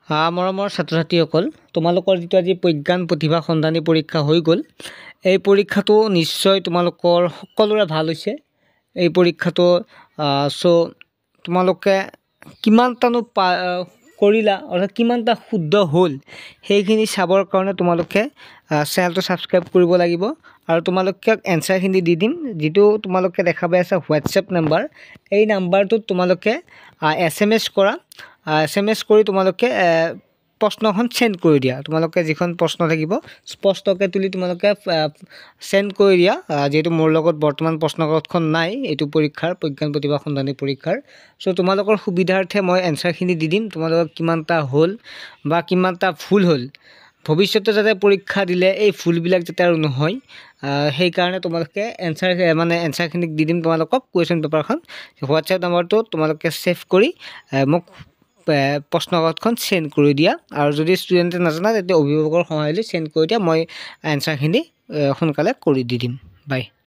মৰমৰ ছাত্ৰ ছাত্ৰীসকল, তোমালোকৰ যিটো আজি প্ৰজ্ঞান প্ৰতিভা সন্ধানী পৰীক্ষা হৈ গ'ল, এই পৰীক্ষাটো নিশ্চয় তোমালোকৰ সকলোৰে ভাল হৈছে। এই পৰীক্ষাটো তোমালোকে কিমানটানো কৰিলা অৰ্থাৎ কিমানটা শুদ্ধ হ'ল সেইখিনি চাবৰ কাৰণে তোমালোকে চেনেলটো ছাবস্ক্ৰাইব কৰিব লাগিব আৰু তোমালোকে এনচাৰখিনি দি দিম। যিটো তোমালোকে দেখা পাই আছা হোৱাটছএপ নাম্বাৰ, এই নাম্বাৰটোত তোমালোকে SMS কৰা। SMS কৰি তোমালোকে প্ৰশ্নখন চেণ্ড কৰি দিয়া। তোমালোকে যিখন প্ৰশ্ন থাকিব স্পষ্টকৈ তুলি তোমালোকে চেণ্ড কৰি দিয়া। যিহেতু মোৰ লগত বৰ্তমান প্ৰশ্নকাকতখন নাই এইটো পৰীক্ষাৰ, প্ৰজ্ঞান প্ৰতিভা সন্ধানী পৰীক্ষাৰ। তোমালোকৰ সুবিধাৰ্থে মই এনচাৰখিনি দি দিম, তোমালোকৰ কিমানটা হ'ল বা কিমানটা ভুল হ'ল। ভৱিষ্যতে যাতে পৰীক্ষা দিলে এই ভুলবিলাক যাতে আৰু নহয়, সেইকাৰণে তোমালোকে এনচাৰখিনি দি দিম তোমালোকক কুৱেশ্যন পেপাৰখন। হোৱাটছএপ নাম্বাৰটো তোমালোকে ছেভ কৰি মোক প্ৰশ্নকাকতখন চেণ্ড কৰি দিয়া। আৰু যদি ষ্টুডেণ্টে নাজানা তেতিয়া অভিভাৱকৰ সহায় লৈ চেণ্ড কৰি দিয়া, মই এনচাৰখিনি সোনকালে কৰি দি দিম। বাই।